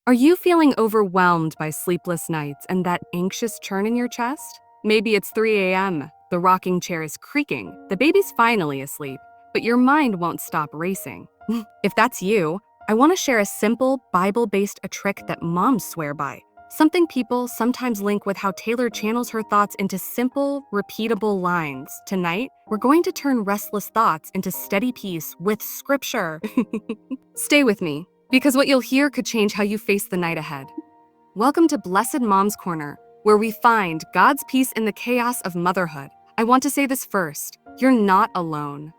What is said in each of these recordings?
Are you feeling overwhelmed by sleepless nights and that anxious churn in your chest? Maybe it's 3 a.m., the rocking chair is creaking, the baby's finally asleep, but your mind won't stop racing. If that's you, I want to share a simple, Bible-based trick that moms swear by. Something people sometimes link with how Taylor channels her thoughts into simple, repeatable lines. Tonight, we're going to turn restless thoughts into steady peace with scripture. Stay with me, because what you'll hear could change how you face the night ahead. Welcome to Blessed Mom's Corner, where we find God's peace in the chaos of motherhood. I want to say this first, you're not alone.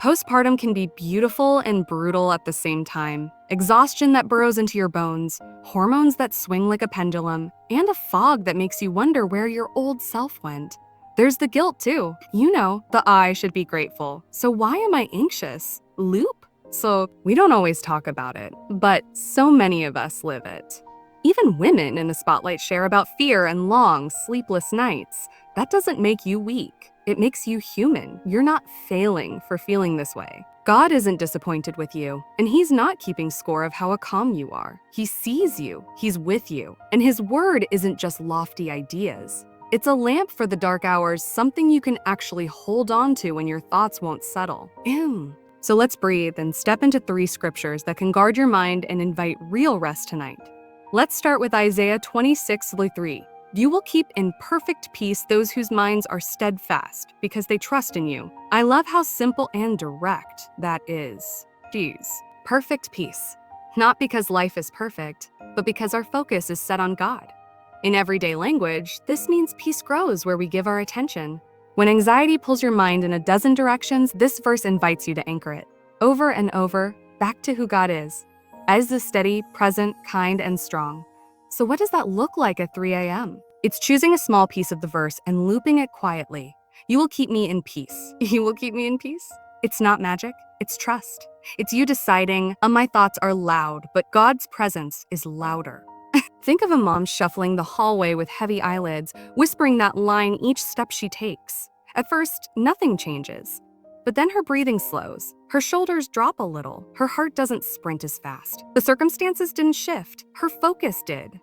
Postpartum can be beautiful and brutal at the same time. Exhaustion that burrows into your bones, hormones that swing like a pendulum, and a fog that makes you wonder where your old self went. There's the guilt too. You know, the I should be grateful. So why am I anxious? Loop? So we don't always talk about it, but so many of us live it. Even women in the spotlight share about fear and long, sleepless nights. That doesn't make you weak. It makes you human. You're not failing for feeling this way. God isn't disappointed with you, and He's not keeping score of how calm you are. He sees you, He's with you, and His word isn't just lofty ideas. It's a lamp for the dark hours, something you can actually hold on to when your thoughts won't settle. So let's breathe and step into 3 scriptures that can guard your mind and invite real rest tonight. Let's start with Isaiah 26:3. You will keep in perfect peace those whose minds are steadfast because they trust in you. I love how simple and direct that is. Geez, perfect peace. Not because life is perfect, but because our focus is set on God. In everyday language, this means peace grows where we give our attention. When anxiety pulls your mind in a dozen directions, this verse invites you to anchor it. Over and over, back to who God is. As the steady, present, kind, and strong. So what does that look like at 3 a.m.? It's choosing a small piece of the verse and looping it quietly. You will keep me in peace. You will keep me in peace? It's not magic, it's trust. It's you deciding, my thoughts are loud, but God's presence is louder. Think of a mom shuffling the hallway with heavy eyelids, whispering that line each step she takes. At first, nothing changes. But then her breathing slows, her shoulders drop a little, her heart doesn't sprint as fast. The circumstances didn't shift, her focus did.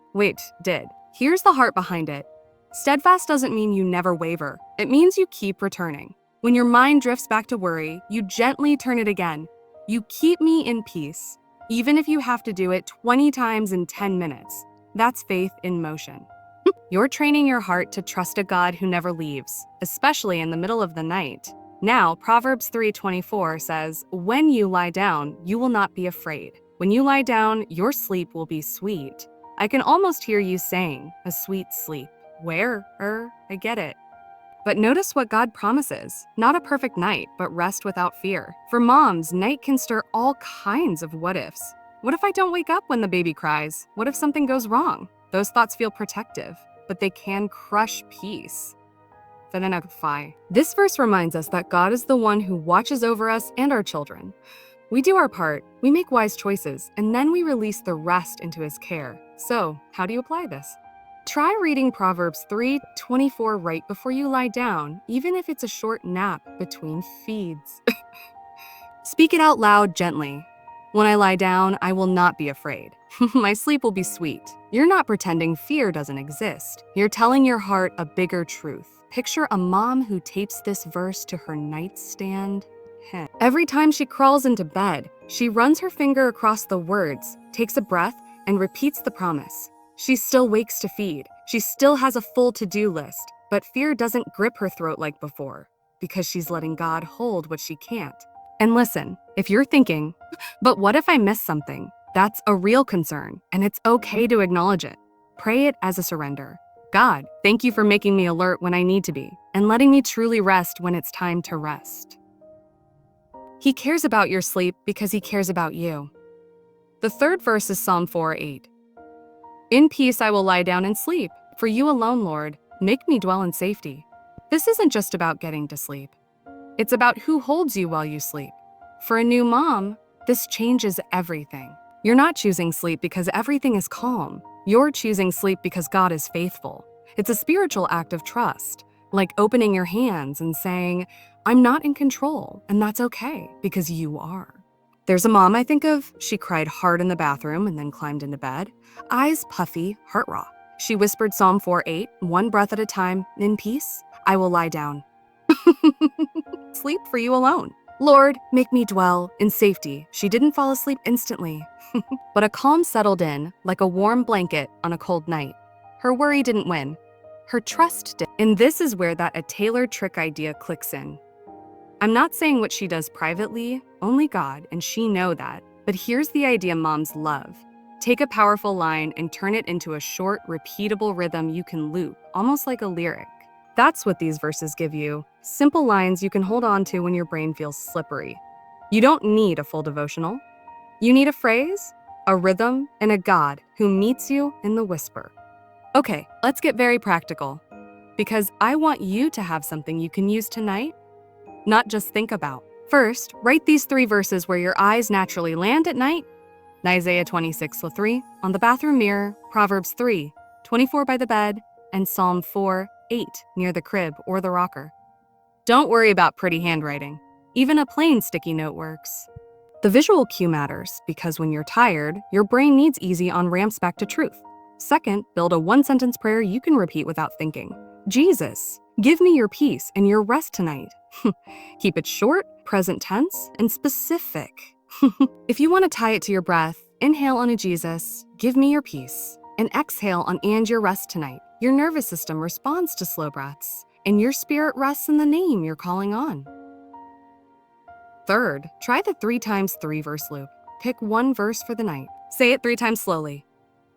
Did. Here's the heart behind it. Steadfast doesn't mean you never waver. It means you keep returning. When your mind drifts back to worry, you gently turn it again. You keep me in peace, even if you have to do it 20 times in 10 minutes. That's faith in motion. You're training your heart to trust a God who never leaves, especially in the middle of the night. Now, Proverbs 3:24 says, when you lie down, you will not be afraid. When you lie down, your sleep will be sweet. I can almost hear you saying, a sweet sleep. Where? I get it. But notice what God promises. Not a perfect night, but rest without fear. For moms, night can stir all kinds of what-ifs. What if I don't wake up when the baby cries? What if something goes wrong? Those thoughts feel protective, but they can crush peace. This verse reminds us that God is the one who watches over us and our children. We do our part, we make wise choices, and then we release the rest into His care. So, how do you apply this? Try reading Proverbs 3:24 right before you lie down, even if it's a short nap between feeds. Speak it out loud gently. When I lie down, I will not be afraid. My sleep will be sweet. You're not pretending fear doesn't exist. You're telling your heart a bigger truth. Picture a mom who tapes this verse to her nightstand. Every time she crawls into bed, she runs her finger across the words, takes a breath, and repeats the promise. She still wakes to feed. She still has a full to-do list, but fear doesn't grip her throat like before, because she's letting God hold what she can't. And listen, if you're thinking, but what if I miss something? That's a real concern, and it's okay to acknowledge it. Pray it as a surrender. God, thank you for making me alert when I need to be, and letting me truly rest when it's time to rest. He cares about your sleep because He cares about you. The third verse is Psalm 4:8. In peace I will lie down and sleep, for you alone, Lord, make me dwell in safety. This isn't just about getting to sleep. It's about who holds you while you sleep. For a new mom, this changes everything. You're not choosing sleep because everything is calm. You're choosing sleep because God is faithful. It's a spiritual act of trust, like opening your hands and saying, I'm not in control, and that's okay because you are. There's a mom I think of. She cried hard in the bathroom and then climbed into bed. Eyes puffy, heart raw. She whispered Psalm 4:8, one breath at a time, in peace, I will lie down. Sleep for you alone. Lord, make me dwell in safety. She didn't fall asleep instantly, but a calm settled in, like a warm blanket on a cold night. Her worry didn't win. Her trust did. And this is where that a tailored trick idea clicks in. I'm not saying what she does privately, only God and she know that. But here's the idea moms love. Take a powerful line and turn it into a short, repeatable rhythm you can loop, almost like a lyric. That's what these verses give you. Simple lines you can hold on to when your brain feels slippery. You don't need a full devotional. You need a phrase, a rhythm, and a God who meets you in the whisper. Okay, let's get very practical. Because I want you to have something you can use tonight, not just think about. First, write these 3 verses where your eyes naturally land at night. Isaiah 26:3 on the bathroom mirror, Proverbs 3:24 by the bed, and Psalm 4:8 near the crib or the rocker. Don't worry about pretty handwriting. Even a plain sticky note works. The visual cue matters because when you're tired, your brain needs easy on-ramps back to truth. Second, build a one-sentence prayer you can repeat without thinking. Jesus, give me your peace and your rest tonight. Keep it short, present tense, and specific. If you want to tie it to your breath, inhale on a Jesus, give me your peace, and exhale on and your rest tonight. Your nervous system responds to slow breaths, and your spirit rests in the name you're calling on. Third, try the 3 times 3 verse loop. Pick one verse for the night. Say it 3 times slowly.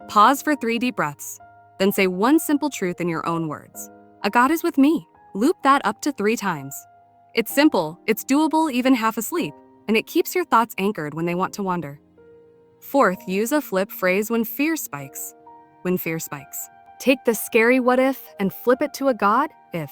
Pause for 3 deep breaths. Then say one simple truth in your own words. A God is with me. Loop that up to 3 times. It's simple, it's doable even half asleep, and it keeps your thoughts anchored when they want to wander. Fourth, use a flip phrase when fear spikes. When fear spikes. Take the scary what if and flip it to a God if.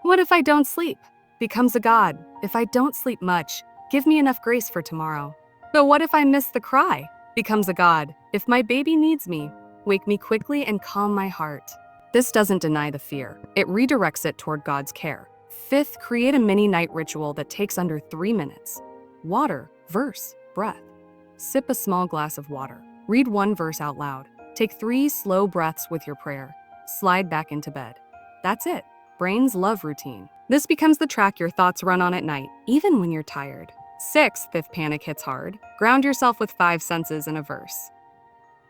What if I don't sleep? Becomes a God. If I don't sleep much, give me enough grace for tomorrow. But what if I miss the cry? Becomes a God. If my baby needs me, wake me quickly and calm my heart. This doesn't deny the fear. It redirects it toward God's care. Fifth, create a mini night ritual that takes under 3 minutes. Water, verse, breath. Sip a small glass of water. Read 1 verse out loud. Take 3 slow breaths with your prayer. Slide back into bed. That's it. Brains love routine. This becomes the track your thoughts run on at night, even when you're tired. Sixth, if panic hits hard, ground yourself with 5 senses in a verse.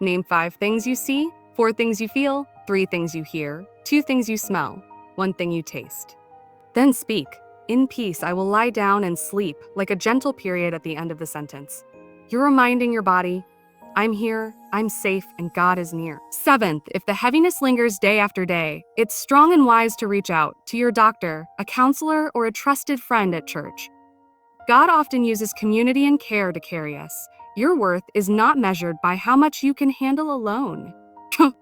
Name 5 things you see, 4 things you feel, 3 things you hear, 2 things you smell, 1 thing you taste. Then speak. In peace, I will lie down and sleep, like a gentle period at the end of the sentence. You're reminding your body, I'm here, I'm safe, and God is near. 7th, if the heaviness lingers day after day, it's strong and wise to reach out to your doctor, a counselor, or a trusted friend at church. God often uses community and care to carry us. Your worth is not measured by how much you can handle alone.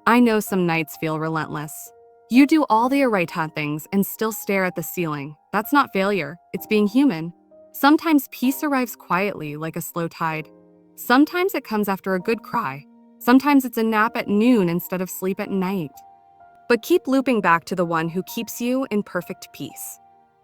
I know some nights feel relentless. You do all the right things and still stare at the ceiling. That's not failure, it's being human. Sometimes peace arrives quietly, like a slow tide. Sometimes it comes after a good cry. Sometimes it's a nap at noon instead of sleep at night. But keep looping back to the one who keeps you in perfect peace.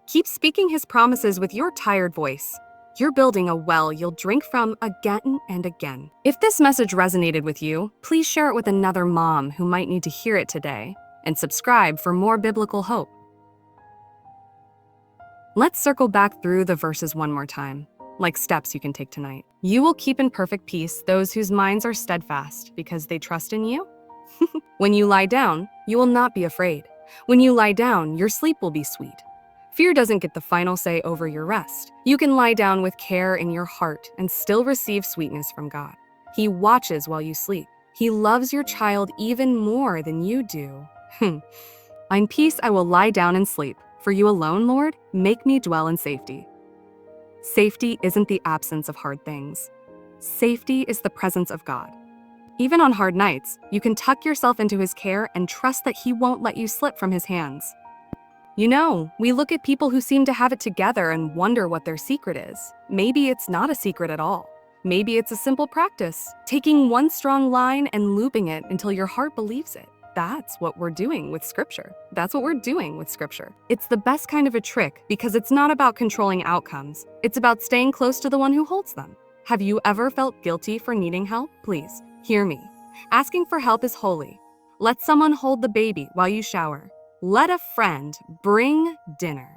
Keep speaking his promises with your tired voice. You're building a well you'll drink from again and again. If this message resonated with you, please share it with another mom who might need to hear it today, and subscribe for more biblical hope. Let's circle back through the verses one more time, like steps you can take tonight. You will keep in perfect peace those whose minds are steadfast because they trust in you. When you lie down, you will not be afraid. When you lie down, your sleep will be sweet. Fear doesn't get the final say over your rest. You can lie down with care in your heart and still receive sweetness from God. He watches while you sleep. He loves your child even more than you do. In peace I will lie down and sleep. For you alone, Lord, make me dwell in safety. Safety isn't the absence of hard things. Safety is the presence of God. Even on hard nights, you can tuck yourself into his care and trust that he won't let you slip from his hands. You know, we look at people who seem to have it together and wonder what their secret is. Maybe it's not a secret at all. Maybe it's a simple practice, taking one strong line and looping it until your heart believes it. That's what we're doing with Scripture. That's what we're doing with Scripture. It's the best kind of a trick because it's not about controlling outcomes. It's about staying close to the one who holds them. Have you ever felt guilty for needing help? Please, hear me. Asking for help is holy. Let someone hold the baby while you shower. Let a friend bring dinner.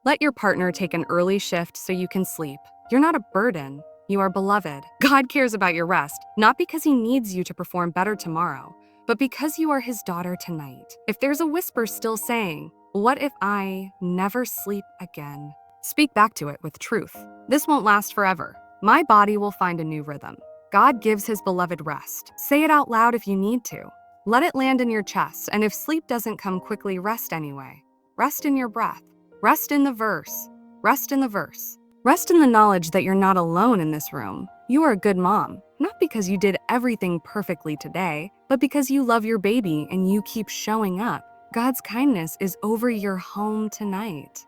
Let your partner take an early shift so you can sleep. You're not a burden. You are beloved. God cares about your rest, not because he needs you to perform better tomorrow, but because you are his daughter tonight. If there's a whisper still saying, "What if I never sleep again?" Speak back to it with truth. This won't last forever. My body will find a new rhythm. God gives his beloved rest. Say it out loud if you need to. Let it land in your chest, and if sleep doesn't come quickly, rest anyway. Rest in your breath. Rest in the verse. Rest in the verse. Rest in the knowledge that you're not alone in this room. You are a good mom, not because you did everything perfectly today, but because you love your baby and you keep showing up. God's kindness is over your home tonight.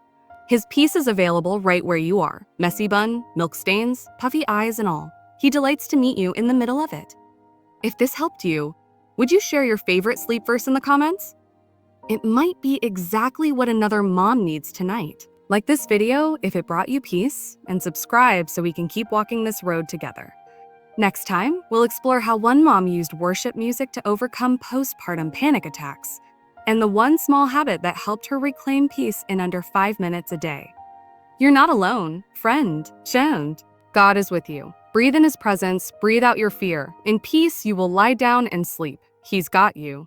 His peace is available right where you are. Messy bun, milk stains, puffy eyes, and all. He delights to meet you in the middle of it. If this helped you, would you share your favorite sleep verse in the comments? It might be exactly what another mom needs tonight. Like this video if it brought you peace, and subscribe so we can keep walking this road together. Next time, we'll explore how one mom used worship music to overcome postpartum panic attacks, and the one small habit that helped her reclaim peace in under 5 minutes a day. You're not alone, friend, child. God is with you. Breathe in his presence, breathe out your fear. In peace, you will lie down and sleep. He's got you.